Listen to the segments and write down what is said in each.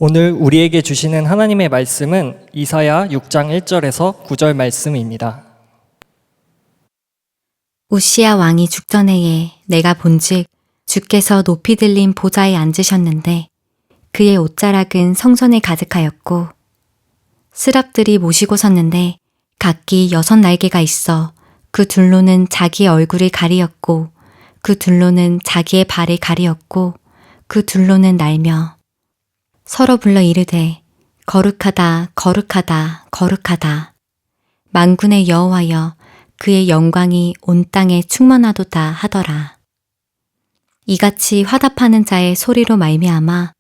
오늘 우리에게 주시는 하나님의 말씀은 이사야 6장 1절에서 9절 말씀입니다. 우시야 왕이 죽던 해에 내가 본즉 주께서 높이 들린 보좌에 앉으셨는데 그의 옷자락은 성전에 가득하였고 스랍들이 모시고 섰는데 각기 6날개가 있어 그 둘로는 자기의 얼굴을 가리었고 그 둘로는 자기의 발을 가리었고 그 둘로는 날며 서로 불러 이르되 거룩하다 거룩하다 거룩하다 만군의 여호와여 그의 영광이 온 땅에 충만하도다 하더라. 이같이 화답하는 자의 소리로 말미암아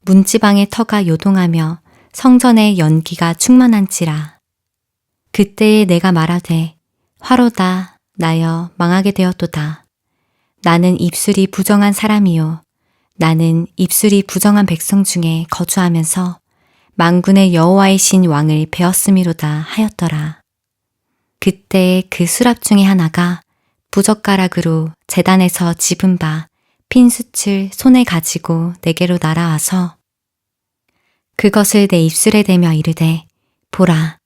문지방의 터가 요동하며 성전의 연기가 충만한지라. 그때에 내가 말하되 화로다 나여 망하게 되었도다. 나는 입술이 부정한 사람이요 나는 입술이 부정한 백성 중에 거주하면서 만군의 여호와이신 왕을 배었음이로다 하였더라. 그때 그 수랍 중에 하나가 부젓가락으로 제단에서 집은 바 핀 숯을 손에 가지고 내게로 날아와서 그것을 내 입술에 대며 이르되 보라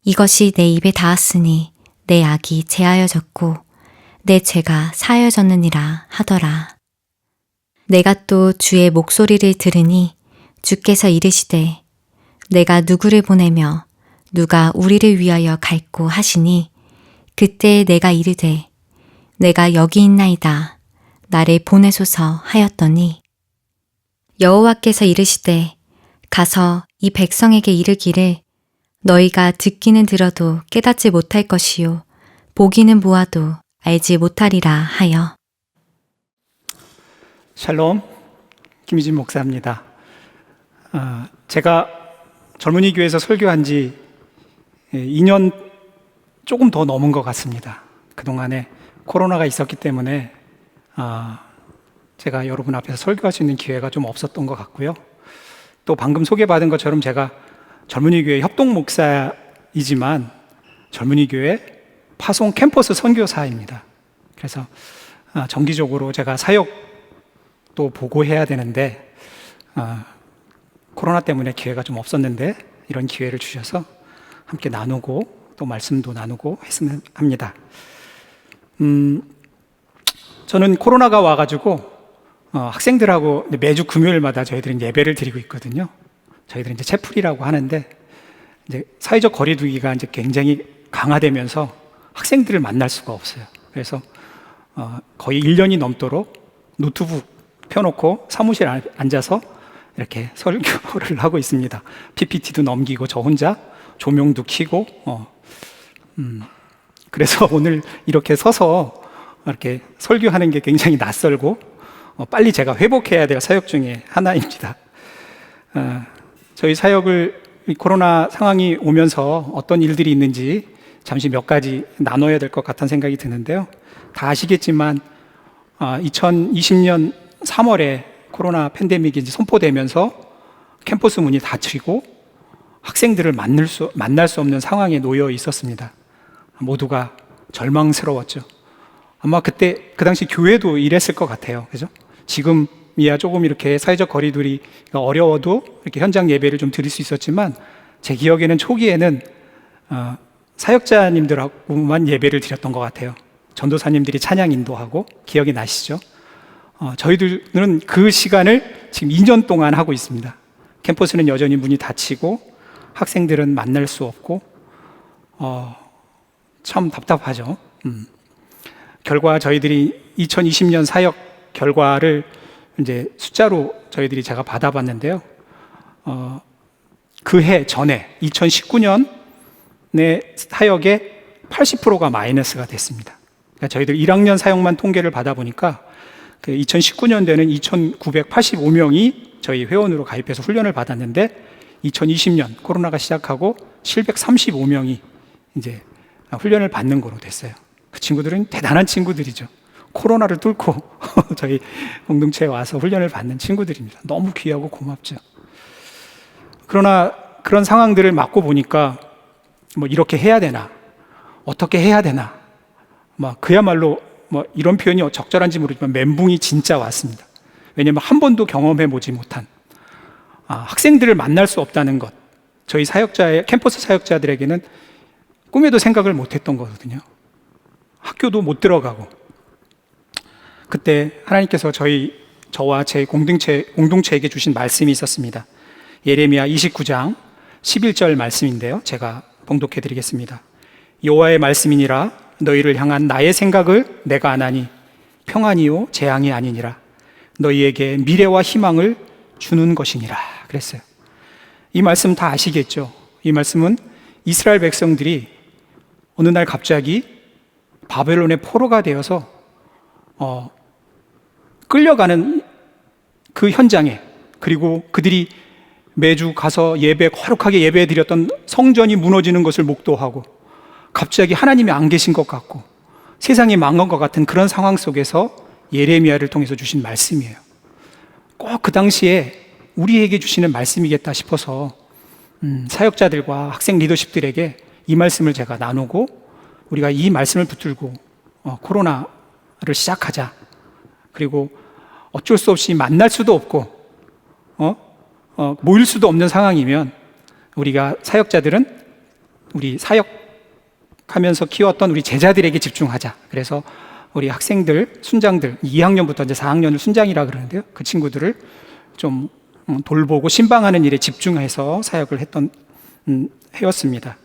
이것이 내 입에 닿았으니 내 악이 제하여졌고 내 죄가 사하여졌느니라 하더라. 내가 또 주의 목소리를 들으니 주께서 이르시되 내가 누구를 보내며 누가 우리를 위하여 갈고 하시니 그때 내가 이르되 내가 여기 있나이다 나를 보내소서 하였더니 여호와께서 이르시되 가서 이 백성에게 이르기를 너희가 듣기는 들어도 깨닫지 못할 것이요 보기는 보아도 알지 못하리라 하여. 샬롬, 김희진 목사입니다. 제가 젊은이 교회에서 설교한 지 2년 조금 더 넘은 것 같습니다. 그동안에 코로나가 있었기 때문에 제가 여러분 앞에서 설교할 수 있는 기회가 좀 없었던 것 같고요. 또 방금 소개받은 것처럼 제가 젊은이 교회 협동 목사이지만 젊은이 교회 파송 캠퍼스 선교사입니다. 그래서 정기적으로 제가 사역도 보고 해야 되는데 코로나 때문에 기회가 좀 없었는데 이런 기회를 주셔서 함께 나누고 또 말씀도 나누고 했으면 합니다. 저는 코로나가 와가지고 학생들하고 매주 금요일마다 저희들은 예배를 드리고 있거든요. 저희들은 이제 채플이라고 하는데 이제 사회적 거리두기가 이제 굉장히 강화되면서 학생들을 만날 수가 없어요. 그래서 거의 1년이 넘도록 노트북 펴놓고 사무실에 앉아서 이렇게 설교를 하고 있습니다. PPT도 넘기고 저 혼자 조명도 켜고 그래서 오늘 이렇게 서서 이렇게 설교하는 게 굉장히 낯설고 빨리 제가 회복해야 될 사역 중에 하나입니다. 저희 사역을 코로나 상황이 오면서 어떤 일들이 있는지 잠시 몇 가지 나눠야 될 것 같다는 생각이 드는데요. 다 아시겠지만 2020년 3월에 코로나 팬데믹이 이제 선포되면서 캠퍼스 문이 닫히고 학생들을 만날 수 없는 상황에 놓여 있었습니다. 모두가 절망스러웠죠. 아마 그 당시 교회도 이랬을 것 같아요. 그죠? 지금이야 조금 이렇게 사회적 거리두기가 어려워도 이렇게 현장 예배를 좀 드릴 수 있었지만 제 기억에는 초기에는 사역자님들하고만 예배를 드렸던 것 같아요. 전도사님들이 찬양 인도하고 기억이 나시죠? 저희들은 그 시간을 지금 2년 동안 하고 있습니다. 캠퍼스는 여전히 문이 닫히고 학생들은 만날 수 없고 참 답답하죠. 결과 저희들이 2020년 사역 결과를 이제 숫자로 제가 받아봤는데요. 그 해 전에 2019년의 사역의 80%가 마이너스가 됐습니다. 그러니까 저희들 1학년 사역만 통계를 받아보니까 그 2019년도에는 2,985명이 저희 회원으로 가입해서 훈련을 받았는데 2020년 코로나가 시작하고 735명이 이제 훈련을 받는 거로 됐어요. 그 친구들은 대단한 친구들이죠. 코로나를 뚫고 저희 공동체에 와서 훈련을 받는 친구들입니다. 너무 귀하고 고맙죠. 그러나 그런 상황들을 맞고 보니까 뭐 이렇게 해야 되나, 어떻게 해야 되나, 그야말로 이런 표현이 적절한지 모르지만 멘붕이 진짜 왔습니다. 왜냐하면 한 번도 경험해 보지 못한 학생들을 만날 수 없다는 것, 저희 캠퍼스 사역자들에게는 꿈에도 생각을 못했던 거거든요. 학교도 못 들어가고. 그때 하나님께서 저와 제 공동체에게 주신 말씀이 있었습니다. 예레미야 29장 11절 말씀인데요, 제가 봉독해 드리겠습니다. 여호와의 말씀이니라. 너희를 향한 나의 생각을 내가 아나니 평안이요 재앙이 아니니라. 너희에게 미래와 희망을 주는 것이니라 그랬어요. 이 말씀 다 아시겠죠? 이 말씀은 이스라엘 백성들이 어느 날 갑자기 바벨론의 포로가 되어서 끌려가는 그 현장에, 그리고 그들이 매주 가서 거룩하게 예배 드렸던 성전이 무너지는 것을 목도하고 갑자기 하나님이 안 계신 것 같고 세상이 망한 것 같은 그런 상황 속에서 예레미야를 통해서 주신 말씀이에요. 꼭 그 당시에 우리에게 주시는 말씀이겠다 싶어서 사역자들과 학생 리더십들에게 이 말씀을 제가 나누고, 우리가 이 말씀을 붙들고 코로나를 시작하자. 그리고 어쩔 수 없이 만날 수도 없고 모일 수도 없는 상황이면 우리가 사역자들은 우리 사역하면서 키웠던 우리 제자들에게 집중하자. 그래서 우리 학생들, 순장들, 2학년부터 이제 4학년을 순장이라 그러는데요, 그 친구들을 좀 돌보고 신방하는 일에 집중해서 사역을 했던 해였습니다.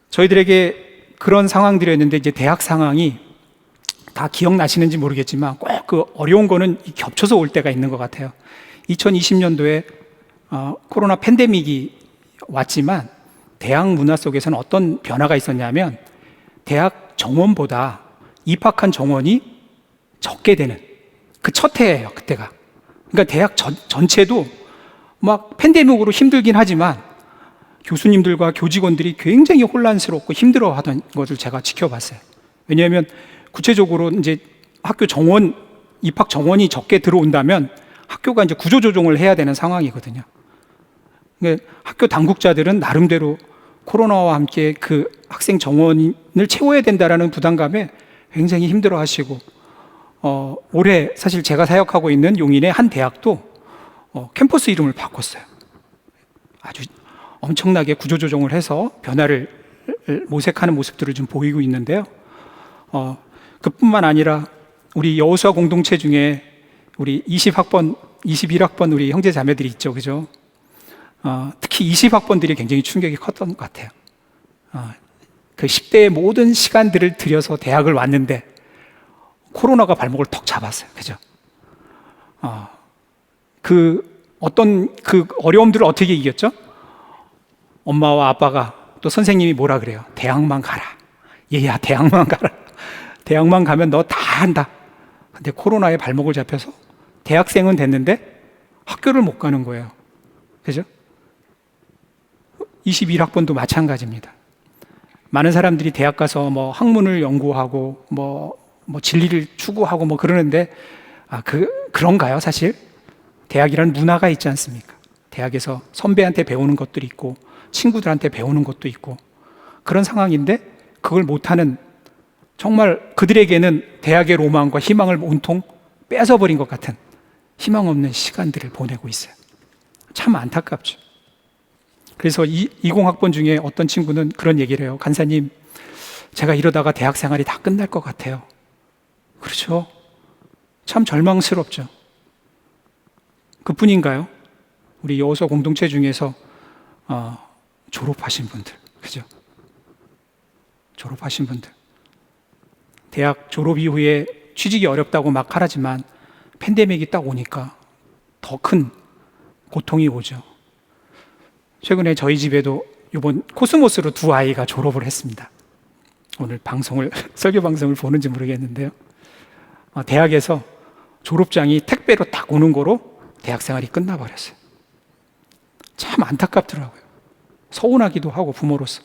저희들에게 그런 상황들이었는데, 이제 대학 상황이 다 기억나시는지 모르겠지만 꼭 그 어려운 거는 겹쳐서 올 때가 있는 것 같아요. 2020년도에 코로나 팬데믹이 왔지만 대학 문화 속에서는 어떤 변화가 있었냐면, 대학 정원보다 입학한 정원이 적게 되는 그 첫 해예요, 그때가. 그러니까 대학 전체도 막 팬데믹으로 힘들긴 하지만 교수님들과 교직원들이 굉장히 혼란스럽고 힘들어하던 것을 제가 지켜봤어요. 왜냐하면 구체적으로 이제 학교 입학 정원이 적게 들어온다면 학교가 이제 구조조정을 해야 되는 상황이거든요. 그러니까 학교 당국자들은 나름대로 코로나와 함께 그 학생 정원을 채워야 된다라는 부담감에 굉장히 힘들어하시고, 올해 사실 제가 사역하고 있는 용인의 한 대학도 캠퍼스 이름을 바꿨어요. 아주 엄청나게 구조조정을 해서 변화를 모색하는 모습들을 좀 보이고 있는데요. 그뿐만 아니라 우리 여호수아 공동체 중에 우리 20학번, 21학번 우리 형제 자매들이 있죠, 그죠? 특히 20학번들이 굉장히 충격이 컸던 것 같아요. 그 10대의 모든 시간들을 들여서 대학을 왔는데 코로나가 발목을 턱 잡았어요, 그죠? 그 어려움들을 어떻게 이겼죠? 엄마와 아빠가, 또 선생님이 뭐라 그래요? 대학만 가라. 얘야, 대학만 가라. 대학만 가면 너 다 한다. 근데 코로나에 발목을 잡혀서 대학생은 됐는데 학교를 못 가는 거예요. 그죠? 21학번도 마찬가지입니다. 많은 사람들이 대학 가서 뭐 학문을 연구하고 뭐 진리를 추구하고 뭐 그러는데, 그런가요, 사실? 대학이라는 문화가 있지 않습니까? 대학에서 선배한테 배우는 것들이 있고 친구들한테 배우는 것도 있고 그런 상황인데, 그걸 못하는, 정말 그들에게는 대학의 로망과 희망을 온통 뺏어버린 것 같은 희망 없는 시간들을 보내고 있어요. 참 안타깝죠. 그래서 20학번 중에 어떤 친구는 그런 얘기를 해요. 간사님, 제가 이러다가 대학 생활이 다 끝날 것 같아요. 그렇죠? 참 절망스럽죠. 그뿐인가요? 우리 여호수아 공동체 중에서 졸업하신 분들, 그죠? 졸업하신 분들, 대학 졸업 이후에 취직이 어렵다고 막 하라지만 팬데믹이 딱 오니까 더 큰 고통이 오죠. 최근에 저희 집에도 이번 코스모스로 두 아이가 졸업을 했습니다. 오늘 설교 방송을 보는지 모르겠는데요. 대학에서 졸업장이 택배로 딱 오는 거로 대학 생활이 끝나버렸어요. 참 안타깝더라고요. 서운하기도 하고, 부모로서.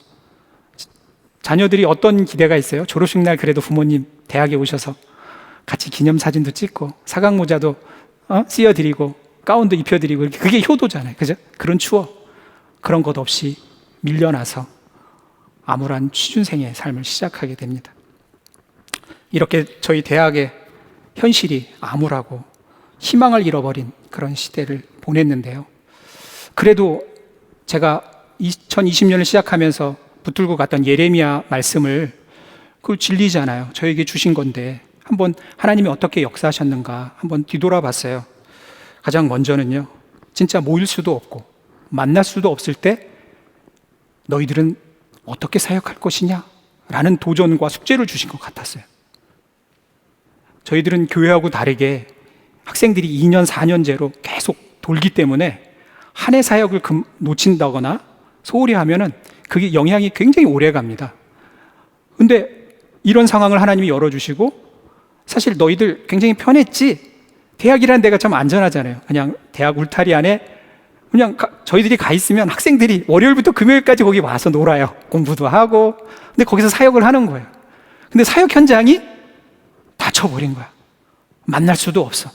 자녀들이 어떤 기대가 있어요? 졸업식 날 그래도 부모님 대학에 오셔서 같이 기념사진도 찍고 사각 모자도 씌워드리고 가운도 입혀드리고, 그게 효도잖아요, 그죠? 그런 추억, 그런 것 없이 밀려나서 암울한 취준생의 삶을 시작하게 됩니다. 이렇게 저희 대학의 현실이 암울하고 희망을 잃어버린 그런 시대를 보냈는데요. 그래도 제가 2020년을 시작하면서 붙들고 갔던 예레미야 말씀을 그걸 진리잖아요. 저에게 주신 건데 한번 하나님이 어떻게 역사하셨는가 한번 뒤돌아봤어요. 가장 먼저는요, 진짜 모일 수도 없고 만날 수도 없을 때 너희들은 어떻게 사역할 것이냐 라는 도전과 숙제를 주신 것 같았어요. 저희들은 교회하고 다르게 학생들이 2년 4년제로 계속 돌기 때문에 한 해 사역을 놓친다거나 소홀히 하면은 그게 영향이 굉장히 오래 갑니다. 근데 이런 상황을 하나님이 열어주시고, 사실 너희들 굉장히 편했지? 대학이라는 데가 참 안전하잖아요. 그냥 대학 울타리 안에 그냥 저희들이 가 있으면 학생들이 월요일부터 금요일까지 거기 와서 놀아요. 공부도 하고. 근데 거기서 사역을 하는 거예요. 근데 사역 현장이 닫혀버린 거야. 만날 수도 없어.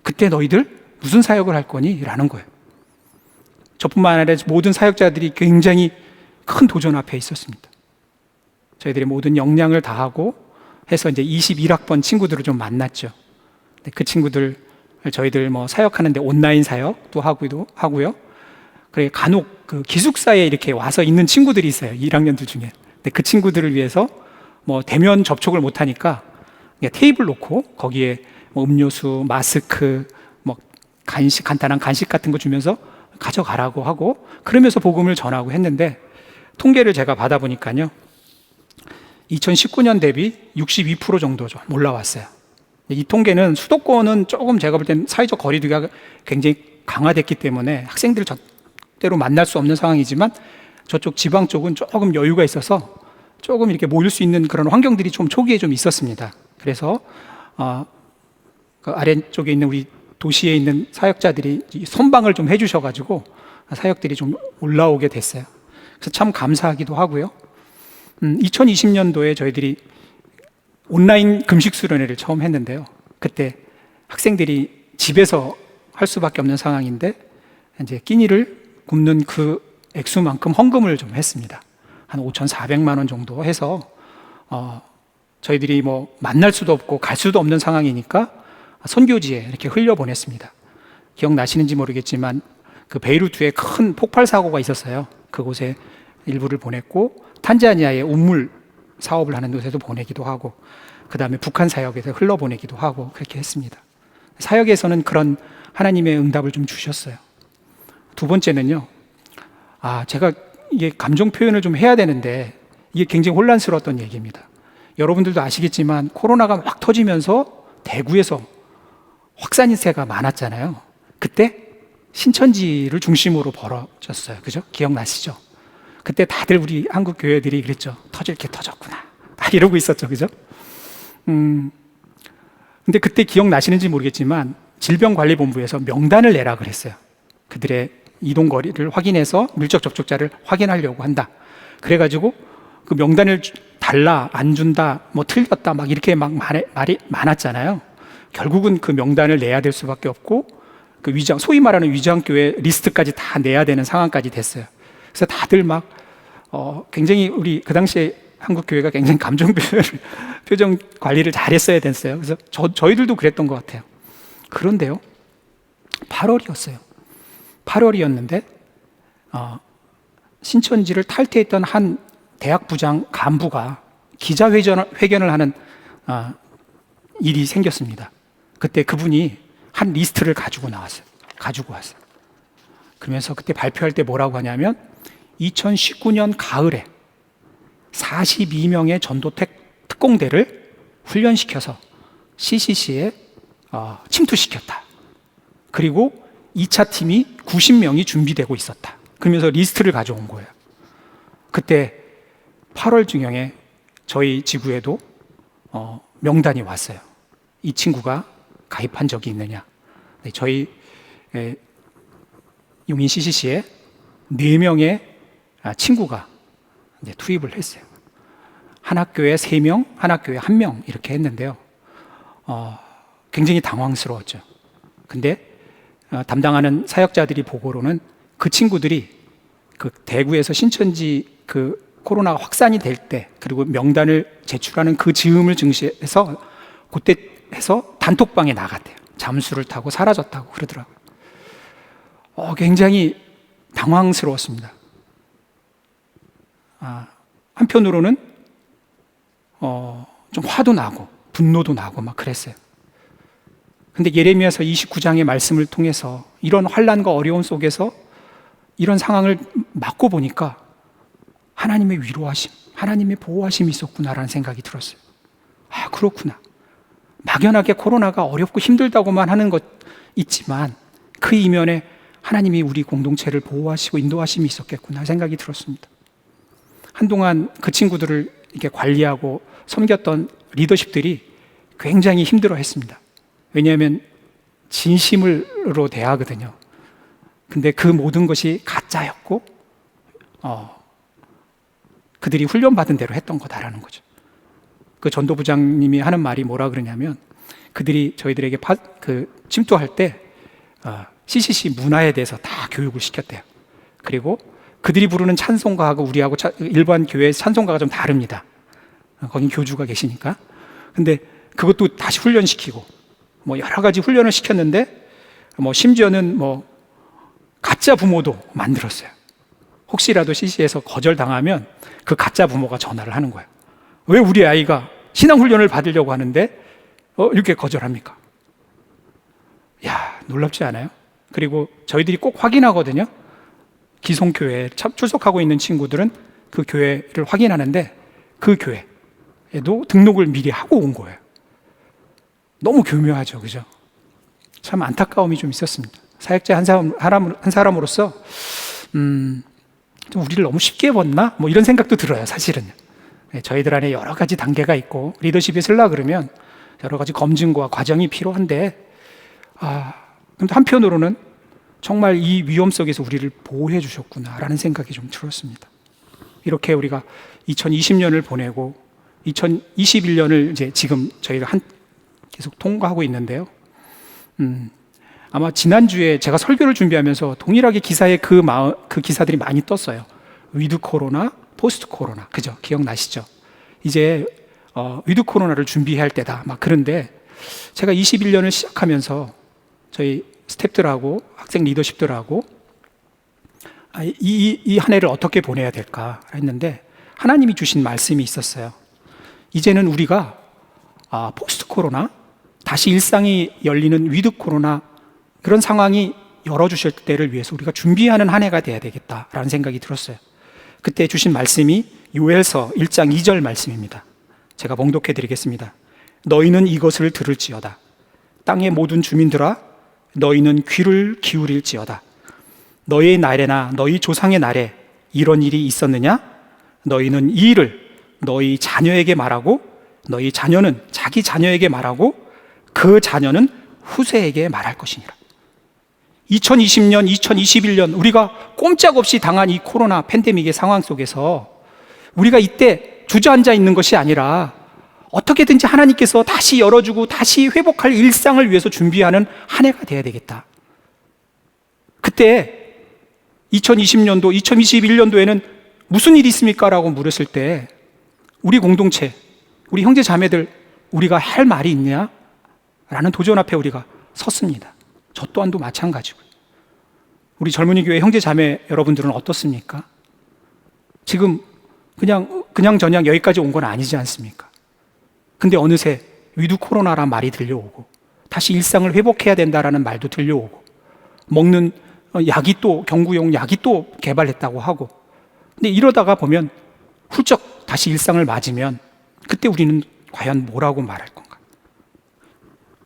그때 너희들 무슨 사역을 할 거니? 라는 거예요. 저뿐만 아니라 모든 사역자들이 굉장히 큰 도전 앞에 있었습니다. 저희들이 모든 역량을 다하고 해서 이제 21학번 친구들을 좀 만났죠. 그 친구들, 저희들 뭐 사역하는데 온라인 사역도 하고요. 그래 간혹 그 기숙사에 이렇게 와서 있는 친구들이 있어요. 1학년들 중에. 근데 그 친구들을 위해서 뭐 대면 접촉을 못 하니까 그냥 테이블 놓고 거기에 뭐 음료수, 마스크, 뭐 간식, 간단한 간식 같은 거 주면서 가져가라고 하고 그러면서 복음을 전하고 했는데, 통계를 제가 받아보니까요, 2019년 대비 62% 정도 좀 올라왔어요. 이 통계는 수도권은 조금 제가 볼 때는 사회적 거리두기가 굉장히 강화됐기 때문에 학생들 절대로 만날 수 없는 상황이지만, 저쪽 지방 쪽은 조금 여유가 있어서 조금 이렇게 모일 수 있는 그런 환경들이 좀 초기에 좀 있었습니다. 그래서 그 아래쪽에 있는 우리 도시에 있는 사역자들이 선방을 좀 해주셔가지고 사역들이 좀 올라오게 됐어요. 그래서 참 감사하기도 하고요. 2020년도에 저희들이 온라인 금식 수련회를 처음 했는데요. 그때 학생들이 집에서 할 수밖에 없는 상황인데 이제 끼니를 굶는 그 액수만큼 헌금을 좀 했습니다. 한 5,400만 원 정도 해서 저희들이 뭐 만날 수도 없고 갈 수도 없는 상황이니까 선교지에 이렇게 흘려보냈습니다. 기억나시는지 모르겠지만 그 베이루트에 큰 폭발 사고가 있었어요. 그곳에 일부를 보냈고, 탄자니아에 운물 사업을 하는 곳에도 보내기도 하고, 그 다음에 북한 사역에서 흘러보내기도 하고 그렇게 했습니다. 사역에서는 그런 하나님의 응답을 좀 주셨어요. 두 번째는요, 제가 이게 감정 표현을 좀 해야 되는데 이게 굉장히 혼란스러웠던 얘기입니다. 여러분들도 아시겠지만 코로나가 막 터지면서 대구에서 확산세가 많았잖아요. 그때 신천지를 중심으로 벌어졌어요. 그죠? 기억나시죠? 그때 다들 우리 한국 교회들이 그랬죠. 터질 게 터졌구나. 이러고 있었죠. 그죠? 근데 그때 기억나시는지 모르겠지만 질병관리본부에서 명단을 내라 그랬어요. 그들의 이동거리를 확인해서 밀접 접촉자를 확인하려고 한다. 그래가지고 그 명단을 달라, 안 준다, 뭐 틀렸다, 막 이렇게 막 말이 많았잖아요. 결국은 그 명단을 내야 될 수밖에 없고, 그 소위 말하는 위장교회 리스트까지 다 내야 되는 상황까지 됐어요. 그래서 다들 막 굉장히 우리 그 당시에 한국 교회가 굉장히 감정 표정 관리를 잘했어야 됐어요. 그래서 저희들도 그랬던 것 같아요. 그런데요, 8월이었어요. 8월이었는데 신천지를 탈퇴했던 한 대학 부장 간부가 기자회견을 하는 일이 생겼습니다. 그때 그분이 한 리스트를 가지고 왔어요. 그러면서 그때 발표할 때 뭐라고 하냐면 2019년 가을에 42명의 전도택 특공대를 훈련시켜서 CCC에 침투시켰다. 그리고 2차 팀이 90명이 준비되고 있었다. 그러면서 리스트를 가져온 거예요. 그때 8월 중경에 저희 지구에도 명단이 왔어요. 이 친구가 가입한 적이 있느냐. 저희 용인 CCC에 4명의 친구가 이제 투입을 했어요. 한 학교에 3명, 한 학교에 1명 이렇게 했는데요. 굉장히 당황스러웠죠. 근데 담당하는 사역자들이 보고로는 그 친구들이 그 대구에서 신천지 그 코로나가 확산이 될 때, 그리고 명단을 제출하는 그 즈음을 증시해서 그때 해서 단톡방에 나갔대요. 잠수를 타고 사라졌다고 그러더라고요. 굉장히 당황스러웠습니다. 한편으로는 좀 화도 나고 분노도 나고 막 그랬어요. 근데 예레미야서 29장의 말씀을 통해서 이런 환난과 어려움 속에서 이런 상황을 맞고 보니까 하나님의 위로하심, 하나님의 보호하심이 있었구나라는 생각이 들었어요. 그렇구나. 막연하게 코로나가 어렵고 힘들다고만 하는 것 있지만 그 이면에 하나님이 우리 공동체를 보호하시고 인도하심이 있었겠구나 생각이 들었습니다. 한동안 그 친구들을 이렇게 관리하고 섬겼던 리더십들이 굉장히 힘들어했습니다. 왜냐하면 진심으로 대하거든요. 근데 그 모든 것이 가짜였고 그들이 훈련받은 대로 했던 거다라는 거죠. 그 전도부장님이 하는 말이 뭐라 그러냐면 그들이 저희들에게 침투할 때 CCC 문화에 대해서 다 교육을 시켰대요. 그리고 그들이 부르는 찬송가하고 우리하고 일반 교회의 찬송가가 좀 다릅니다. 거긴 교주가 계시니까. 근데 그것도 다시 훈련시키고 여러 가지 훈련을 시켰는데 심지어는 가짜 부모도 만들었어요. 혹시라도 CC에서 거절당하면 그 가짜 부모가 전화를 하는 거예요. 왜 우리 아이가 신앙훈련을 받으려고 하는데 이렇게 거절합니까? 놀랍지 않아요? 그리고 저희들이 꼭 확인하거든요. 기성교회에 출석하고 있는 친구들은 그 교회를 확인하는데 그 교회에도 등록을 미리 하고 온 거예요. 너무 교묘하죠, 그죠? 참 안타까움이 좀 있었습니다. 사역자 한 사람으로서 좀 우리를 너무 쉽게 봤나? 이런 생각도 들어요, 사실은. 저희들 안에 여러 가지 단계가 있고 리더십이 쓰려고 그러면 여러 가지 검증과 과정이 필요한데 근데 한편으로는 정말 이 위험 속에서 우리를 보호해 주셨구나라는 생각이 좀 들었습니다. 이렇게 우리가 2020년을 보내고 2021년을 이제 지금 저희가 계속 통과하고 있는데요. 아마 지난주에 제가 설교를 준비하면서 동일하게 기사에 그 기사들이 많이 떴어요. 위드 코로나, 포스트 코로나. 그죠? 기억나시죠? 이제 위드 코로나를 준비해야 할 때다. 막 그런데 제가 21년을 시작하면서 저희 스태프들하고 학생 리더십들하고 이 한 해를 어떻게 보내야 될까 했는데 하나님이 주신 말씀이 있었어요. 이제는 우리가 포스트 코로나, 다시 일상이 열리는 위드 코로나 그런 상황이 열어주실 때를 위해서 우리가 준비하는 한 해가 돼야 되겠다라는 생각이 들었어요. 그때 주신 말씀이 요엘서 1장 2절 말씀입니다. 제가 봉독해 드리겠습니다. 너희는 이것을 들을지어다. 땅의 모든 주민들아 너희는 귀를 기울일지어다. 너희의 날에나 너희 조상의 날에 이런 일이 있었느냐? 너희는 이 일을 너희 자녀에게 말하고 너희 자녀는 자기 자녀에게 말하고 그 자녀는 후세에게 말할 것이니라. 2020년, 2021년 우리가 꼼짝없이 당한 이 코로나 팬데믹의 상황 속에서 우리가 이때 주저앉아 있는 것이 아니라 어떻게든지 하나님께서 다시 열어주고 다시 회복할 일상을 위해서 준비하는 한 해가 돼야 되겠다. 그때 2020년도, 2021년도에는 무슨 일이 있습니까? 라고 물었을 때 우리 공동체, 우리 형제 자매들 우리가 할 말이 있냐? 라는 도전 앞에 우리가 섰습니다. 저 또한도 마찬가지고요. 우리 젊은이 교회 형제 자매 여러분들은 어떻습니까? 지금 그냥 저냥 여기까지 온 건 아니지 않습니까? 근데 어느새 위드 코로나란 말이 들려오고 다시 일상을 회복해야 된다라는 말도 들려오고 먹는 약이 또 경구용 약이 또 개발했다고 하고 근데 이러다가 보면 훌쩍 다시 일상을 맞으면 그때 우리는 과연 뭐라고 말할 건가?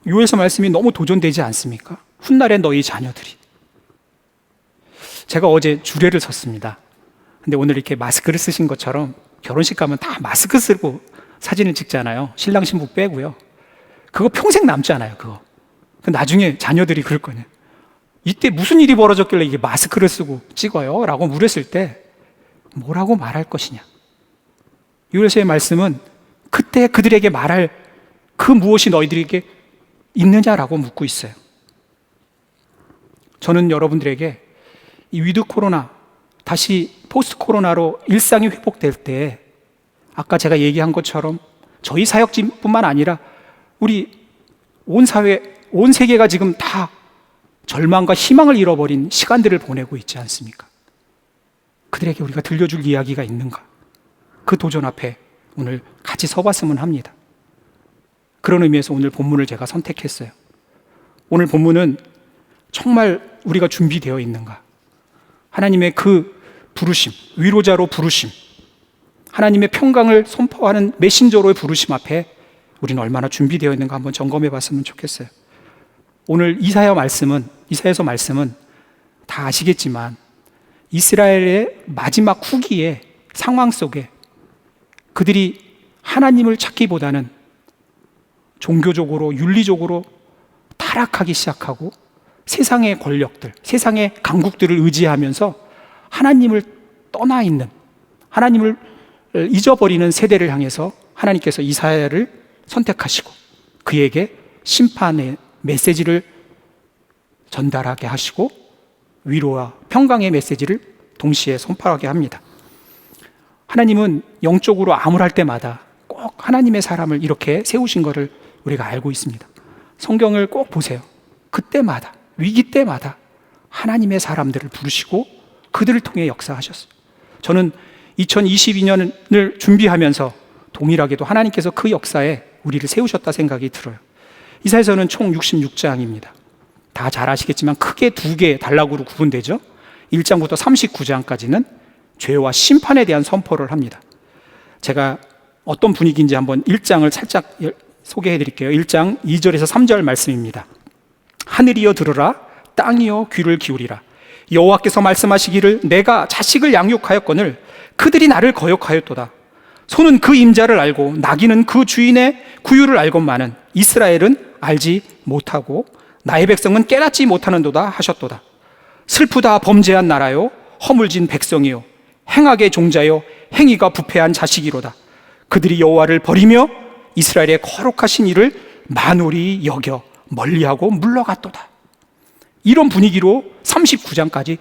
요엘서 말씀이 너무 도전되지 않습니까? 훗날에 너희 자녀들이. 제가 어제 주례를 섰습니다. 근데 오늘 이렇게 마스크를 쓰신 것처럼 결혼식 가면 다 마스크 쓰고 사진을 찍잖아요. 신랑 신부 빼고요. 그거 평생 남잖아요. 그거. 나중에 자녀들이 그럴 거냐. 이때 무슨 일이 벌어졌길래 이게 마스크를 쓰고 찍어요? 라고 물었을 때 뭐라고 말할 것이냐. 요엘서의 말씀은 그때 그들에게 말할 그 무엇이 너희들에게 있느냐라고 묻고 있어요. 저는 여러분들에게 이 위드 코로나 다시 포스트 코로나로 일상이 회복될 때 아까 제가 얘기한 것처럼 저희 사역진뿐만 아니라 우리 온 사회, 온 세계가 지금 다 절망과 희망을 잃어버린 시간들을 보내고 있지 않습니까? 그들에게 우리가 들려줄 이야기가 있는가? 그 도전 앞에 오늘 같이 서봤으면 합니다. 그런 의미에서 오늘 본문을 제가 선택했어요. 오늘 본문은 정말 우리가 준비되어 있는가? 하나님의 그 부르심, 위로자로 부르심, 하나님의 평강을 선포하는 메신저로의 부르심 앞에 우리는 얼마나 준비되어 있는가 한번 점검해 봤으면 좋겠어요. 오늘 이사야서 말씀은 다 아시겠지만 이스라엘의 마지막 후기의 상황 속에 그들이 하나님을 찾기보다는 종교적으로 윤리적으로 타락하기 시작하고 세상의 권력들, 세상의 강국들을 의지하면서 하나님을 떠나 있는, 하나님을 잊어버리는 세대를 향해서 하나님께서 이사야를 선택하시고 그에게 심판의 메시지를 전달하게 하시고 위로와 평강의 메시지를 동시에 선포하게 합니다. 하나님은 영적으로 암울할 때마다 꼭 하나님의 사람을 이렇게 세우신 것을 우리가 알고 있습니다. 성경을 꼭 보세요. 그때마다, 위기 때마다 하나님의 사람들을 부르시고 그들을 통해 역사하셨어요. 저는 2022년을 준비하면서 동일하게도 하나님께서 그 역사에 우리를 세우셨다 생각이 들어요. 이사야서는 총 66장입니다. 다 잘 아시겠지만 크게 두 개의 단락으로 구분되죠. 1장부터 39장까지는 죄와 심판에 대한 선포를 합니다. 제가 어떤 분위기인지 한번 1장을 살짝 소개해 드릴게요. 1장 2절에서 3절 말씀입니다. 하늘이여 들으라, 땅이여 귀를 기울이라. 여호와께서 말씀하시기를 내가 자식을 양육하였거늘 그들이 나를 거역하였도다. 소는 그 임자를 알고 나귀는 그 주인의 구유를 알건만은 이스라엘은 알지 못하고 나의 백성은 깨닫지 못하는도다 하셨도다. 슬프다 범죄한 나라요 허물진 백성이요 행악의 종자요 행위가 부패한 자식이로다. 그들이 여호와를 버리며 이스라엘의 거룩하신 이를 만홀히 여겨 멀리하고 물러갔도다. 이런 분위기로 39장까지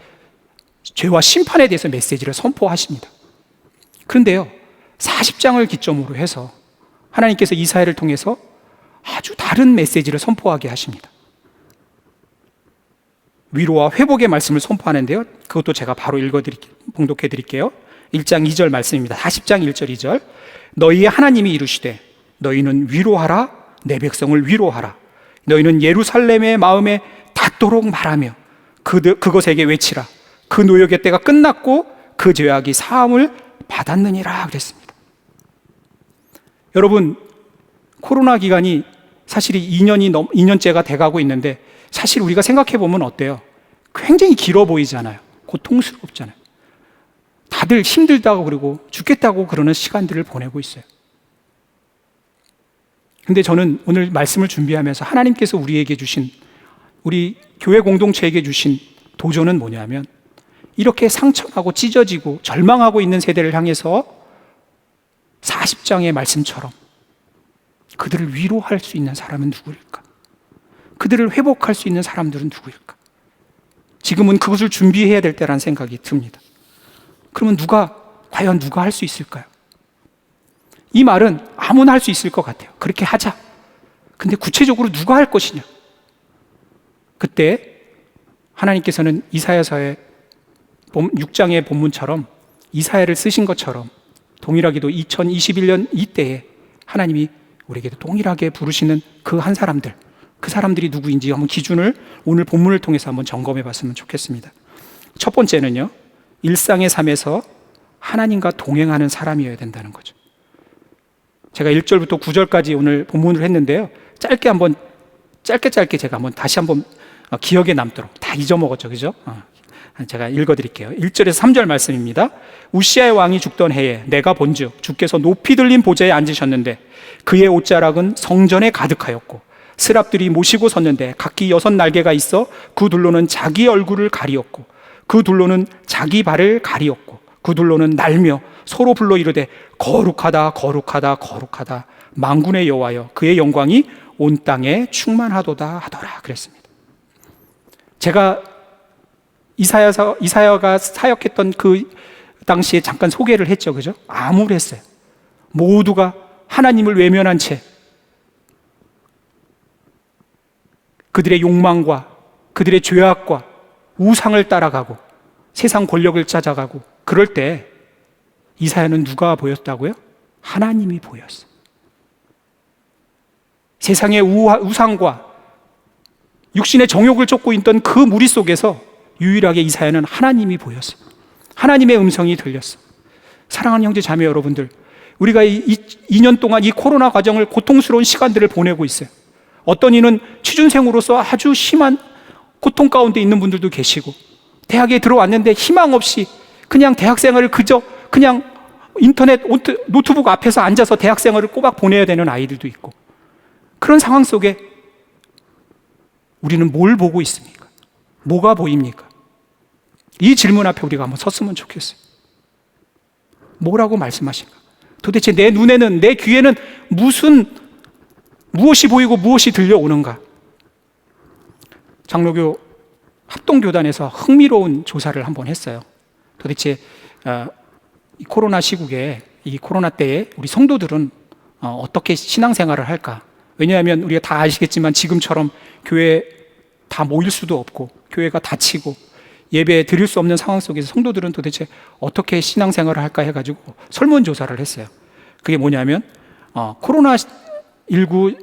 죄와 심판에 대해서 메시지를 선포하십니다. 그런데요, 40장을 기점으로 해서 하나님께서 이사야를 통해서 아주 다른 메시지를 선포하게 하십니다. 위로와 회복의 말씀을 선포하는데요, 그것도 제가 바로 봉독해 드릴게요. 1장 2절 말씀입니다. 40장 1절 2절. 너희의 하나님이 이르시되 너희는 위로하라, 내 백성을 위로하라. 너희는 예루살렘의 마음에 닿도록 말하며 그것에게 외치라. 그 노역의 때가 끝났고 그 죄악이 사함을 받았느니라 그랬습니다. 여러분, 코로나 기간이 사실 2년째가 돼가고 있는데 사실 우리가 생각해 보면 어때요? 굉장히 길어 보이잖아요. 고통스럽잖아요. 다들 힘들다고 그러고 죽겠다고 그러는 시간들을 보내고 있어요. 근데 저는 오늘 말씀을 준비하면서 하나님께서 우리에게 주신, 우리 교회 공동체에게 주신 도전은 뭐냐면 이렇게 상처하고 찢어지고 절망하고 있는 세대를 향해서 40장의 말씀처럼 그들을 위로할 수 있는 사람은 누구일까? 그들을 회복할 수 있는 사람들은 누구일까? 지금은 그것을 준비해야 될 때라는 생각이 듭니다. 그러면 과연 누가 할 수 있을까요? 이 말은 아무나 할 수 있을 것 같아요. 그렇게 하자. 근데 구체적으로 누가 할 것이냐? 그때 하나님께서는 이사야서의 6장의 본문처럼 이사야를 쓰신 것처럼 동일하게도 2021년 이때에 하나님이 우리에게도 동일하게 부르시는 그 한 사람들, 그 사람들이 누구인지 한번 기준을 오늘 본문을 통해서 한번 점검해 봤으면 좋겠습니다. 첫 번째는요, 일상의 삶에서 하나님과 동행하는 사람이어야 된다는 거죠. 제가 1절부터 9절까지 오늘 본문을 했는데요, 짧게 제가 다시 한번 기억에 남도록, 다 잊어먹었죠, 그죠? 제가 읽어드릴게요. 1절에서 3절 말씀입니다. 우시아의 왕이 죽던 해에 내가 본즉 주께서 높이 들린 보좌에 앉으셨는데 그의 옷자락은 성전에 가득하였고 스랍들이 모시고 섰는데 각기 6날개가 있어 그 둘로는 자기 얼굴을 가리었고 그 둘로는 자기 발을 가리었고 그 둘로는 날며 서로 불러 이르되 거룩하다 거룩하다 거룩하다 만군의 여호와여 그의 영광이 온 땅에 충만하도다 하더라 그랬습니다. 제가 이사야가 사역했던 그 당시에 잠깐 소개를 했죠, 그죠? 암울했어요. 모두가 하나님을 외면한 채 그들의 욕망과 그들의 죄악과 우상을 따라가고 세상 권력을 찾아가고 그럴 때 이사야는 누가 보였다고요? 하나님이 보였어요. 세상의 우상과 육신의 정욕을 쫓고 있던 그 무리 속에서 유일하게 이사야는 하나님이 보였어요. 하나님의 음성이 들렸어요. 사랑하는 형제 자매 여러분들, 우리가 이 2년 동안 이 코로나 과정을 고통스러운 시간들을 보내고 있어요. 어떤 이는 취준생으로서 아주 심한 고통 가운데 있는 분들도 계시고, 대학에 들어왔는데 희망 없이 그냥 대학생활을 그냥 인터넷 노트북 앞에서 앉아서 대학생활을 꼬박 보내야 되는 아이들도 있고, 그런 상황 속에 우리는 뭘 보고 있습니까? 뭐가 보입니까? 이 질문 앞에 우리가 한번 섰으면 좋겠어요. 뭐라고 말씀하신가? 도대체 내 눈에는, 내 귀에는 무엇이 보이고 무엇이 들려오는가? 장로교 합동교단에서 흥미로운 조사를 한번 했어요. 도대체 이 코로나 시국에, 이 코로나 때에 우리 성도들은 어떻게 신앙생활을 할까? 왜냐하면 우리가 다 아시겠지만 지금처럼 교회에 다 모일 수도 없고 교회가 닫히고 예배 드릴 수 없는 상황 속에서 성도들은 도대체 어떻게 신앙생활을 할까 해가지고 설문조사를 했어요. 그게 뭐냐면 코로나19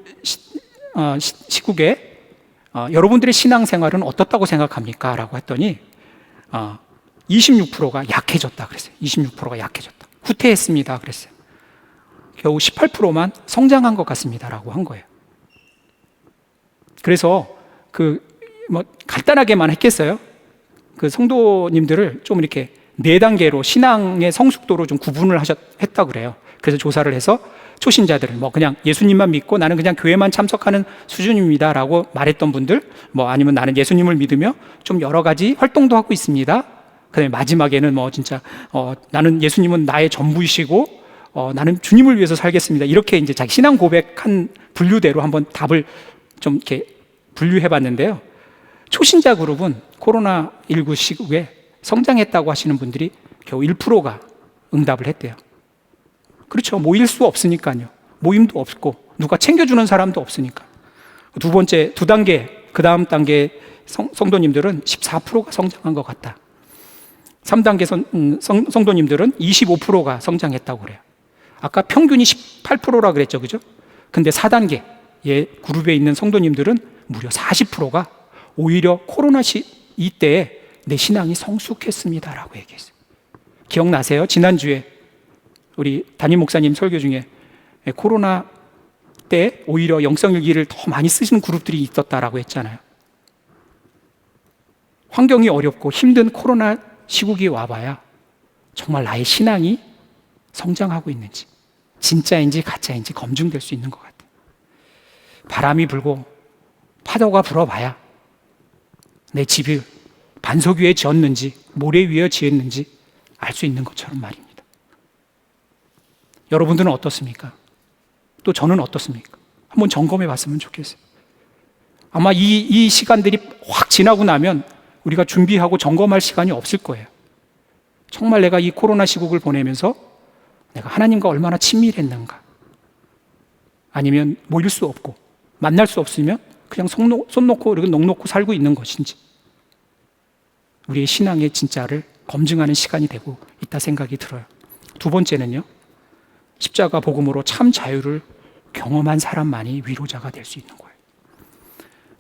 시국에 여러분들의 신앙생활은 어떻다고 생각합니까? 라고 했더니 26%가 약해졌다 그랬어요. 26%가 약해졌다. 후퇴했습니다 그랬어요. 겨우 18%만 성장한 것 같습니다 라고 한 거예요. 그래서 간단하게만 했겠어요. 그 성도님들을 좀 이렇게 4단계로 신앙의 성숙도로 좀 구분을 했다고 그래요. 그래서 조사를 해서 초신자들을 그냥 예수님만 믿고 나는 그냥 교회만 참석하는 수준입니다 라고 말했던 분들, 아니면 나는 예수님을 믿으며 좀 여러 가지 활동도 하고 있습니다. 그다음에 마지막에는 진짜 나는 예수님은 나의 전부이시고 나는 주님을 위해서 살겠습니다. 이렇게 이제 자기 신앙 고백한 분류대로 한번 답을 좀 이렇게 분류해 봤는데요. 초신자 그룹은 코로나19 시국에 성장했다고 하시는 분들이 겨우 1%가 응답을 했대요. 그렇죠. 모일 수 없으니까요. 모임도 없고 누가 챙겨주는 사람도 없으니까. 두 번째, 2단계, 그 다음 단계 성도님들은 14%가 성장한 것 같다. 3단계 성도님들은 25%가 성장했다고 그래요. 아까 평균이 18%라 그랬죠, 그죠? 근데 4단계 그룹에 있는 성도님들은 무려 40%가 오히려 코로나 이때에 내 신앙이 성숙했습니다라고 얘기했어요. 기억나세요? 지난주에 우리 담임 목사님 설교 중에 코로나 때 오히려 영성일기를 더 많이 쓰시는 그룹들이 있었다라고 했잖아요. 환경이 어렵고 힘든 코로나 시국이 와봐야 정말 나의 신앙이 성장하고 있는지, 진짜인지 가짜인지 검증될 수 있는 것 같아요. 바람이 불고 파도가 불어봐야 내 집이 반석 위에 지었는지 모래 위에 지었는지 알 수 있는 것처럼 말입니다. 여러분들은 어떻습니까? 또 저는 어떻습니까? 한번 점검해 봤으면 좋겠어요. 아마 이 시간들이 확 지나고 나면 우리가 준비하고 점검할 시간이 없을 거예요. 정말 내가 이 코로나 시국을 보내면서 내가 하나님과 얼마나 친밀했는가, 아니면 모일 수 없고 만날 수 없으면 그냥 손 놓고 이렇게 넋 놓고 살고 있는 것인지, 우리의 신앙의 진짜를 검증하는 시간이 되고 있다 생각이 들어요. 두 번째는요, 십자가 복음으로 참 자유를 경험한 사람만이 위로자가 될 수 있는 거예요.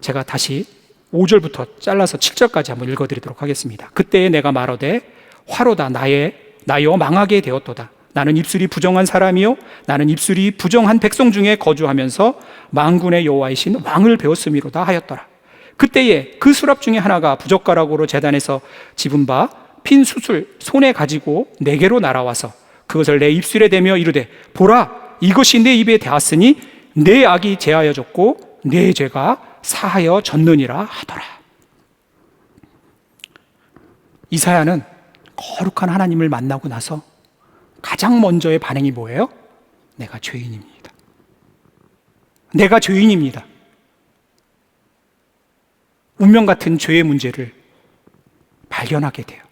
제가 다시 5절부터 잘라서 7절까지 한번 읽어드리도록 하겠습니다. 그때에 내가 말하되 화로다 나여 망하게 되었도다. 나는 입술이 부정한 사람이요 나는 입술이 부정한 백성 중에 거주하면서 만군의 여호와이신 왕을 배웠음이로다 하였더라. 그때에 그 수랍 중에 하나가 부젓가락으로 제단에서 집은 바 핀 숯을 손에 가지고 내게로 날아와서 그것을 내 입술에 대며 이르되 보라 이것이 내 입에 닿았으니 내 악이 제하여졌고 내 죄가 사하여졌느니라 하더라. 이사야는 거룩한 하나님을 만나고 나서 가장 먼저의 반응이 뭐예요? 내가 죄인입니다. 내가 죄인입니다. 운명 같은 죄의 문제를 발견하게 돼요.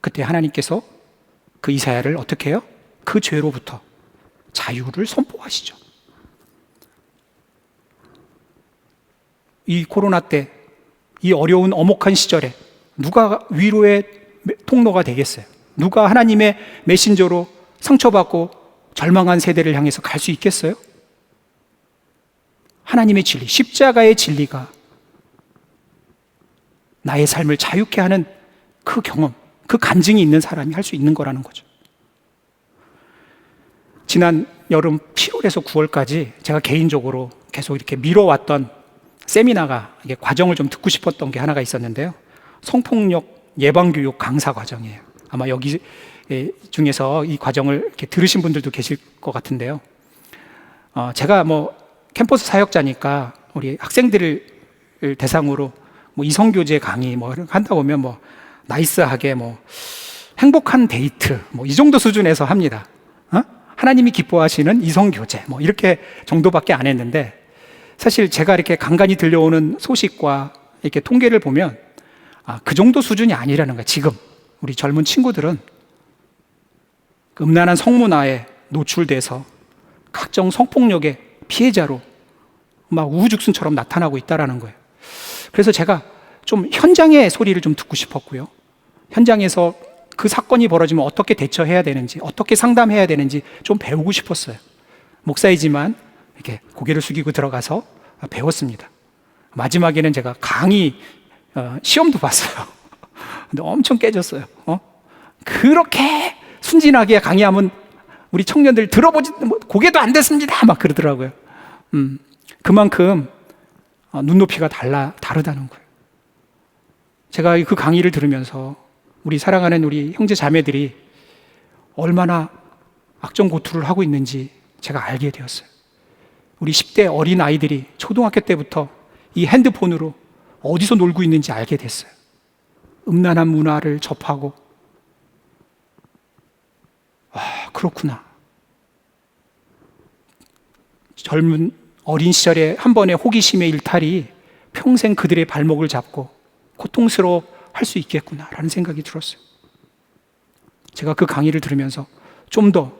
그때 하나님께서 그 이사야를 어떻게 해요? 그 죄로부터 자유를 선포하시죠. 이 코로나 때, 이 어려운 엄혹한 시절에 누가 위로의 통로가 되겠어요? 누가 하나님의 메신저로 상처받고 절망한 세대를 향해서 갈 수 있겠어요? 하나님의 진리, 십자가의 진리가 나의 삶을 자유케 하는 그 경험, 그 간증이 있는 사람이 할 수 있는 거라는 거죠. 지난 여름 7월에서 9월까지 제가 개인적으로 계속 이렇게 미뤄왔던 세미나가, 이게 과정을 좀 듣고 싶었던 게 하나가 있었는데요. 성폭력 예방교육 강사 과정이에요. 아마 여기 중에서 이 과정을 이렇게 들으신 분들도 계실 것 같은데요. 제가 뭐 캠퍼스 사역자니까 우리 학생들을 대상으로 뭐 이성교제 강의 뭐 한다 보면 뭐 나이스하게 뭐 행복한 데이트 뭐 이 정도 수준에서 합니다. 하나님이 기뻐하시는 이성교제 뭐 이렇게 정도밖에 안 했는데, 사실 제가 이렇게 간간히 들려오는 소식과 이렇게 통계를 보면 그 정도 수준이 아니라는 거예요. 지금 우리 젊은 친구들은 그 음란한 성문화에 노출돼서 각종 성폭력의 피해자로 막 우후죽순처럼 나타나고 있다는 거예요. 그래서 제가 좀 현장의 소리를 좀 듣고 싶었고요. 현장에서 그 사건이 벌어지면 어떻게 대처해야 되는지, 어떻게 상담해야 되는지 좀 배우고 싶었어요. 목사이지만 이렇게 고개를 숙이고 들어가서 배웠습니다. 마지막에는 제가 강의 시험도 봤어요. 근데 엄청 깨졌어요. 그렇게 순진하게 강의하면 우리 청년들 들어보지 고개도 안 됐습니다 막 그러더라고요. 그만큼 눈높이가 다르다는 거예요. 제가 그 강의를 들으면서 우리 사랑하는 우리 형제 자매들이 얼마나 악정고투를 하고 있는지 제가 알게 되었어요. 우리 10대 어린 아이들이 초등학교 때부터 이 핸드폰으로 어디서 놀고 있는지 알게 됐어요. 음란한 문화를 접하고, 그렇구나. 젊은 어린 시절에 한 번의 호기심의 일탈이 평생 그들의 발목을 잡고 고통스러워 할 수 있겠구나라는 생각이 들었어요. 제가 그 강의를 들으면서 좀 더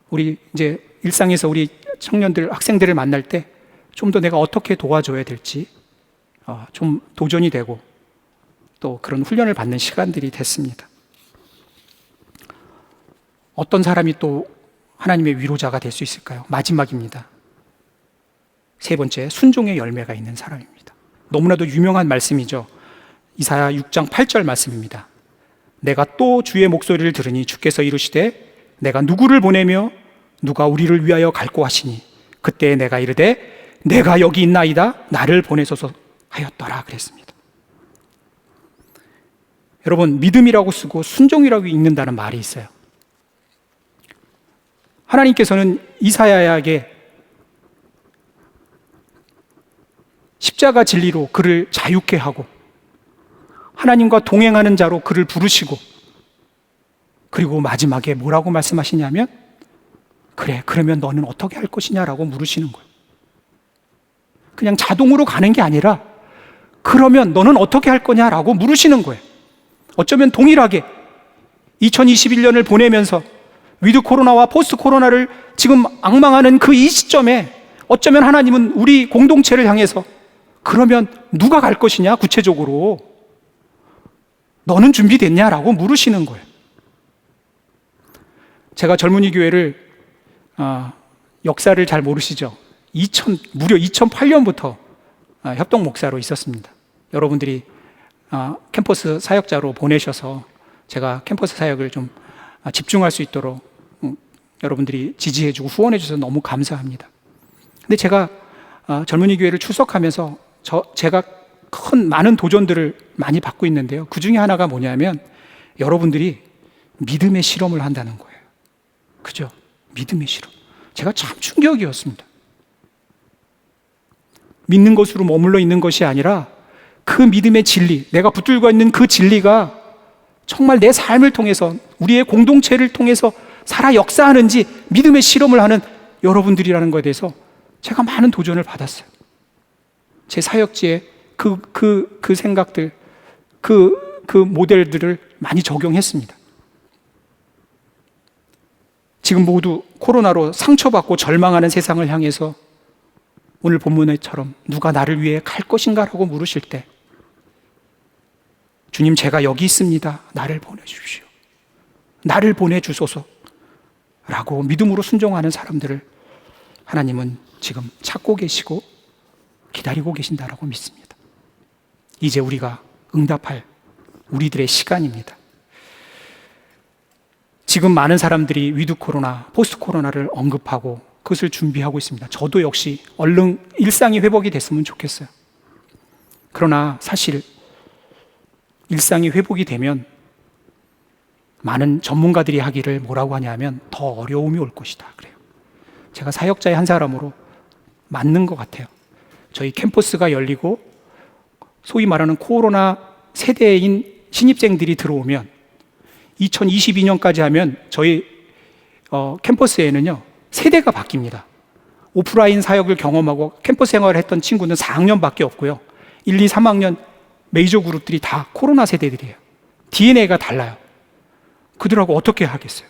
우리 이제 일상에서 우리 청년들, 학생들을 만날 때 좀 더 내가 어떻게 도와줘야 될지 좀 도전이 되고 또 그런 훈련을 받는 시간들이 됐습니다. 어떤 사람이 또 하나님의 위로자가 될 수 있을까요? 마지막입니다. 세 번째, 순종의 열매가 있는 사람입니다. 너무나도 유명한 말씀이죠. 이사야 6장 8절 말씀입니다. 내가 또 주의 목소리를 들으니 주께서 이르시되 내가 누구를 보내며 누가 우리를 위하여 갈고 하시니 그때 내가 이르되 내가 여기 있나이다 나를 보내소서 하였더라 그랬습니다. 여러분, 믿음이라고 쓰고 순종이라고 읽는다는 말이 있어요. 하나님께서는 이사야에게 십자가 진리로 그를 자유케 하고 하나님과 동행하는 자로 그를 부르시고, 그리고 마지막에 뭐라고 말씀하시냐면 그래, 그러면 너는 어떻게 할 것이냐라고 물으시는 거예요. 그냥 자동으로 가는 게 아니라 그러면 너는 어떻게 할 거냐라고 물으시는 거예요. 어쩌면 동일하게 2021년을 보내면서 위드 코로나와 포스트 코로나를 지금 앙망하는 그 이 시점에 어쩌면 하나님은 우리 공동체를 향해서 그러면 누가 갈 것이냐, 구체적으로 너는 준비됐냐라고 물으시는 거예요. 제가 젊은이 교회를 역사를 잘 모르시죠? 무려 2008년부터 협동 목사로 있었습니다. 여러분들이 캠퍼스 사역자로 보내셔서 제가 캠퍼스 사역을 좀 집중할 수 있도록 여러분들이 지지해주고 후원해주셔서 너무 감사합니다. 근데 제가 젊은이 교회를 출석하면서 제가 많은 도전들을 많이 받고 있는데요. 그 중에 하나가 뭐냐면 여러분들이 믿음의 실험을 한다는 거예요. 그죠? 믿음의 실험. 제가 참 충격이었습니다. 믿는 것으로 머물러 있는 것이 아니라 그 믿음의 진리, 내가 붙들고 있는 그 진리가 정말 내 삶을 통해서, 우리의 공동체를 통해서 살아 역사하는지 믿음의 실험을 하는 여러분들이라는 것에 대해서 제가 많은 도전을 받았어요. 제 사역지에 그 생각들, 그 모델들을 많이 적용했습니다. 지금 모두 코로나로 상처받고 절망하는 세상을 향해서 오늘 본문에처럼 누가 나를 위해 갈 것인가 라고 물으실 때 주님, 제가 여기 있습니다. 나를 보내주십시오. 나를 보내주소서 라고 믿음으로 순종하는 사람들을 하나님은 지금 찾고 계시고 기다리고 계신다라고 믿습니다. 이제 우리가 응답할 우리들의 시간입니다. 지금 많은 사람들이 위드 코로나, 포스트 코로나를 언급하고 그것을 준비하고 있습니다. 저도 역시 얼른 일상이 회복이 됐으면 좋겠어요. 그러나 사실 일상이 회복이 되면 많은 전문가들이 하기를 뭐라고 하냐면 더 어려움이 올 것이다 그래요. 제가 사역자의 한 사람으로 맞는 것 같아요. 저희 캠퍼스가 열리고 소위 말하는 코로나 세대인 신입생들이 들어오면 2022년까지 하면 저희 캠퍼스에는요 세대가 바뀝니다. 오프라인 사역을 경험하고 캠퍼스 생활을 했던 친구는 4학년밖에 없고요. 1, 2, 3학년 메이저 그룹들이 다 코로나 세대들이에요. DNA가 달라요. 그들하고 어떻게 하겠어요?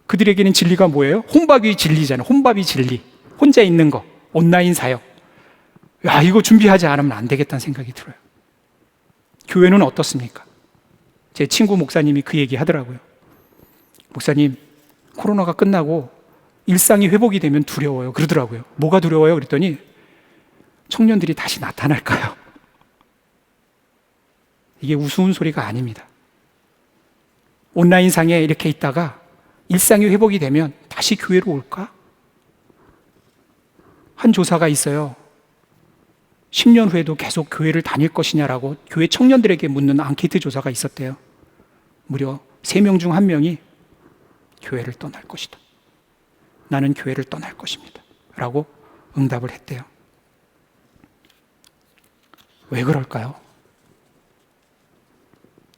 그들에게는 진리가 뭐예요? 혼밥이 진리잖아요. 혼밥이 진리. 혼자 있는 거, 온라인 사역. 야, 이거 준비하지 않으면 안 되겠다는 생각이 들어요. 교회는 어떻습니까? 제 친구 목사님이 그 얘기 하더라고요. 목사님, 코로나가 끝나고 일상이 회복이 되면 두려워요. 그러더라고요. 뭐가 두려워요? 그랬더니 청년들이 다시 나타날까요? 이게 우스운 소리가 아닙니다. 온라인상에 이렇게 있다가 일상이 회복이 되면 다시 교회로 올까? 한 조사가 있어요. 10년 후에도 계속 교회를 다닐 것이냐라고 교회 청년들에게 묻는 앙케이트 조사가 있었대요. 무려 3명 중 1명이 교회를 떠날 것이다. 나는 교회를 떠날 것입니다. 라고 응답을 했대요. 왜 그럴까요?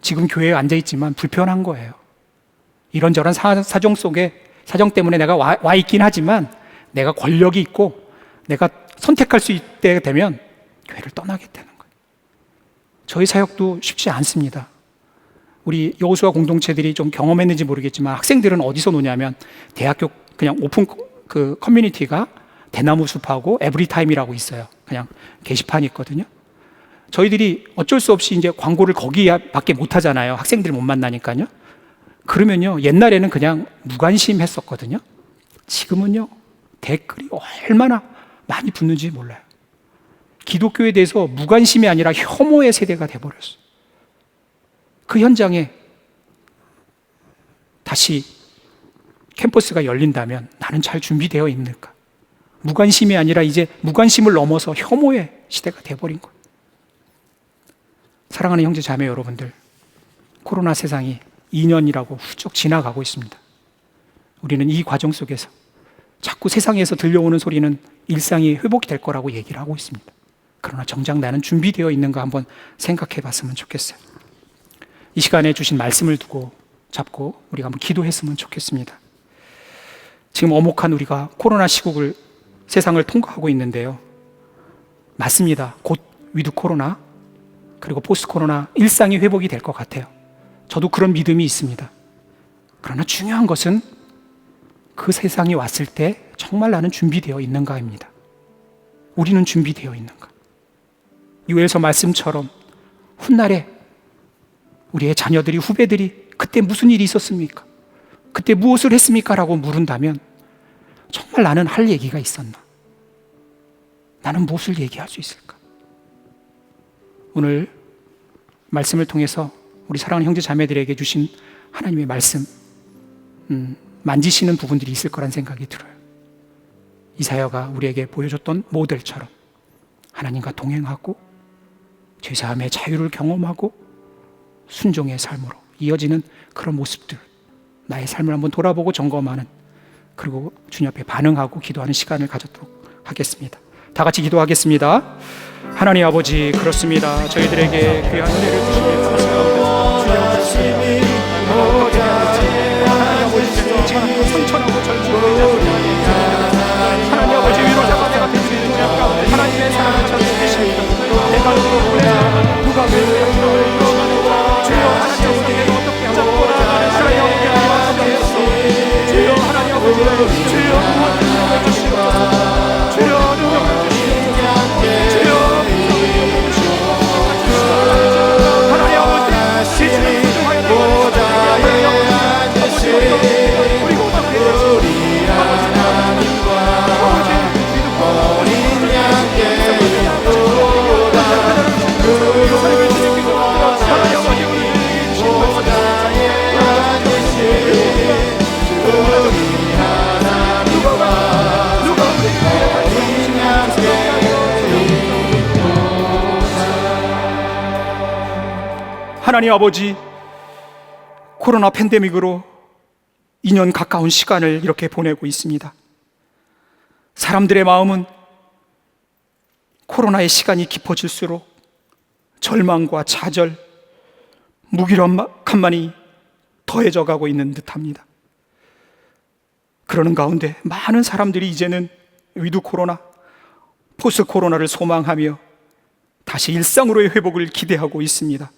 지금 교회에 앉아있지만 불편한 거예요. 이런저런 사정 속에, 사정 때문에 내가 와 있긴 하지만 내가 권력이 있고 내가 선택할 수 있게 되면 교회를 떠나게 되는 거예요. 저희 사역도 쉽지 않습니다. 우리 여호수아 공동체들이 좀 경험했는지 모르겠지만 학생들은 어디서 노냐면 대학교 그냥 오픈 그 커뮤니티가 대나무 숲하고 에브리타임이라고 있어요. 그냥 게시판이 있거든요. 저희들이 어쩔 수 없이 이제 광고를 거기밖에 못 하잖아요. 학생들 못 만나니까요. 그러면요, 옛날에는 그냥 무관심 했었거든요. 지금은요, 댓글이 얼마나 많이 붙는지 몰라요. 기독교에 대해서 무관심이 아니라 혐오의 세대가 돼버렸어요. 그 현장에 다시 캠퍼스가 열린다면 나는 잘 준비되어 있는가? 무관심이 아니라 이제 무관심을 넘어서 혐오의 시대가 돼버린 거예요. 사랑하는 형제 자매 여러분들, 코로나 세상이 2년이라고 훌쩍 지나가고 있습니다. 우리는 이 과정 속에서 자꾸 세상에서 들려오는 소리는 일상이 회복이 될 거라고 얘기를 하고 있습니다. 그러나 정작 나는 준비되어 있는가 한번 생각해 봤으면 좋겠어요. 이 시간에 주신 말씀을 두고 잡고 우리가 한번 기도했으면 좋겠습니다. 지금 엄혹한 우리가 코로나 시국을 세상을 통과하고 있는데요. 맞습니다. 곧 위드 코로나 그리고 포스트 코로나 일상이 회복이 될 것 같아요. 저도 그런 믿음이 있습니다. 그러나 중요한 것은 그 세상이 왔을 때 정말 나는 준비되어 있는가입니다. 우리는 준비되어 있는가? 요엘서 말씀처럼 훗날에 우리의 자녀들이, 후배들이 그때 무슨 일이 있었습니까? 그때 무엇을 했습니까? 라고 물은다면 정말 나는 할 얘기가 있었나? 나는 무엇을 얘기할 수 있을까? 오늘 말씀을 통해서 우리 사랑하는 형제 자매들에게 주신 하나님의 말씀 만지시는 부분들이 있을 거란 생각이 들어요. 이사야가 우리에게 보여줬던 모델처럼 하나님과 동행하고 죄사함의 자유를 경험하고 순종의 삶으로 이어지는 그런 모습들, 나의 삶을 한번 돌아보고 점검하는, 그리고 주님 앞에 반응하고 기도하는 시간을 가졌도록 하겠습니다. 다 같이 기도하겠습니다. 하나님 아버지, 그렇습니다. 저희들에게 귀한 은혜를 주시니 감사합니다. 주여, 그렇습니다. 하나님 아버지께서 지금도 선천하고 절주로 하나님 아버지 위로자가 내가 되시는 약간 하나님의 사랑을 전해주십니다. 내가 누구를 보내자 누가 왜 주여, 하나님 아버지께서 어떻게 잡고나 하나님 아버지 주여, 하나님 아버지 주여, 응원해 주시옵소서. 주여, 능력해 주시옵소서. 하나님 아버지, 코로나 팬데믹으로 2년 가까운 시간을 이렇게 보내고 있습니다. 사람들의 마음은 코로나의 시간이 깊어질수록 절망과 좌절, 무기력함만이 더해져 가고 있는 듯합니다. 그러는 가운데 많은 사람들이 이제는 위드 코로나, 포스트 코로나를 소망하며 다시 일상으로의 회복을 기대하고 있습니다.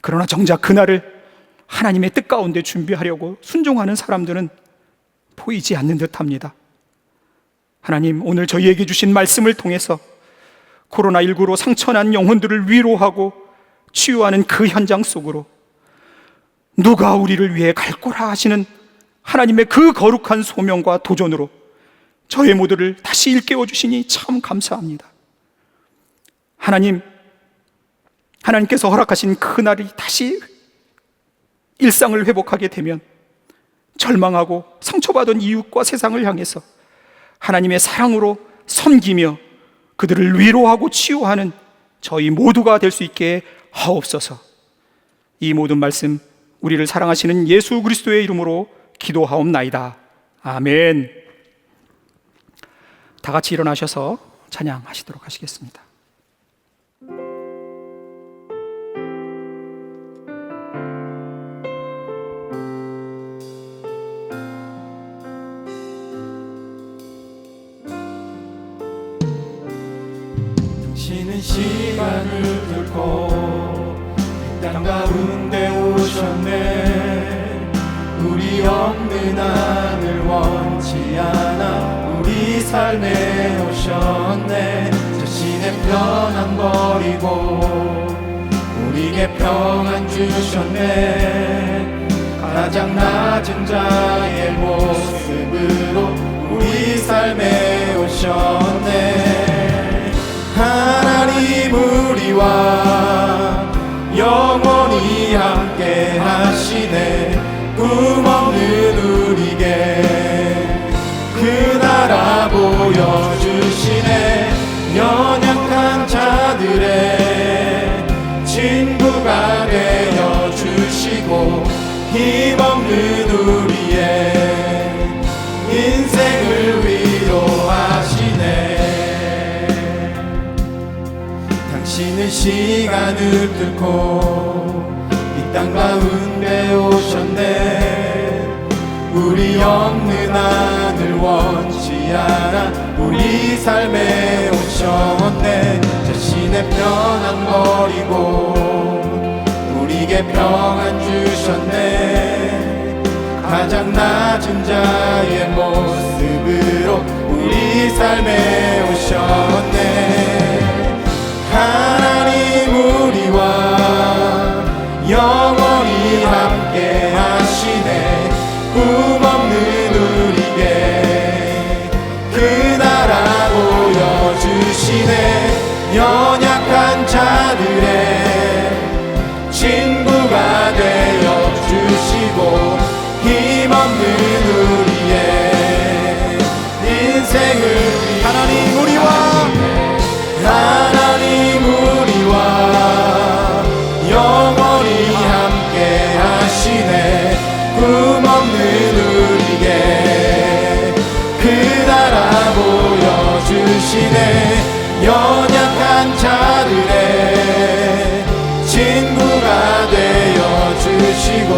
그러나 정작 그날을 하나님의 뜻 가운데 준비하려고 순종하는 사람들은 보이지 않는 듯합니다. 하나님, 오늘 저희에게 주신 말씀을 통해서 코로나19로 상처난 영혼들을 위로하고 치유하는 그 현장 속으로 누가 우리를 위해 갈 거라 하시는 하나님의 그 거룩한 소명과 도전으로 저의 모두를 다시 일깨워 주시니 참 감사합니다. 하나님께서 허락하신 그날이 다시 일상을 회복하게 되면 절망하고 상처받은 이웃과 세상을 향해서 하나님의 사랑으로 섬기며 그들을 위로하고 치유하는 저희 모두가 될 수 있게 하옵소서. 이 모든 말씀 우리를 사랑하시는 예수 그리스도의 이름으로 기도하옵나이다. 아멘. 다 같이 일어나셔서 찬양하시도록 하시겠습니다. 당신은 시간을 뚫고 이 땅 가운데 오셨네. 우리 없는 하늘 원치 않아 우리 삶에 오셨네. 자신의 편안 버리고 우리에게 평안 주셨네. 가장 낮은 자의 모습으로 우리 삶에 오셨네. 하나님 우리와 영원히 함께 하시네. 꿈없는 우리에게 그 나라 보여주시네. 연약한 자들의 친구가 되어주시고 힘없는 우리의 인생을 위로하시네. 당신은 시간을 뚫고 이 땅 가운데 오셨네. 우리 없는 하늘 원치 않아 우리 삶에 오셨네. 자신의 편안 버리고 우리에게 평안 주셨네. 가장 낮은 자의 모습으로 우리 삶에 오셨네. 하나님 우리와 영원히 함께 하시네. 꿈없는 우리에게 그 나라 보여주시네. 연약한 자들의 친구가 되어주시고 힘없는 우리의 인생을 하나님 우리와 영원히 함께 하시네. 꿈없는 우리에게 그 나라 보여주시네. 연약한 자들의 친구가 되어주시고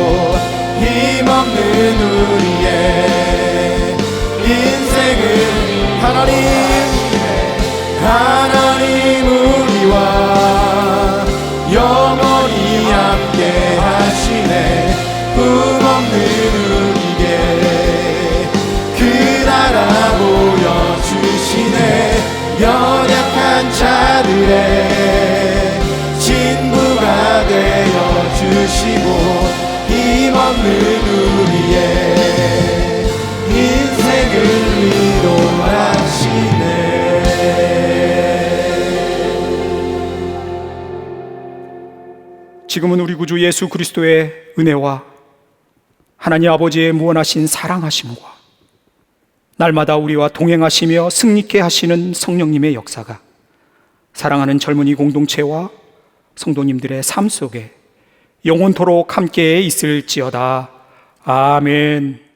힘없는 우리의 인생을 하나님 우리와 영원히 함께 하시네. 꿈없는 우리에게 그 나라 보여주시네. 연약한 자들의 친구가 되어주시고 힘없는 우리의 인생을 위로하시네. 지금은 우리 구주 예수 그리스도의 은혜와 하나님 아버지의 무한하신 사랑하심과 날마다 우리와 동행하시며 승리케 하시는 성령님의 역사가 사랑하는 젊은이 공동체와 성도님들의 삶 속에 영원토록 함께 있을지어다. 아멘.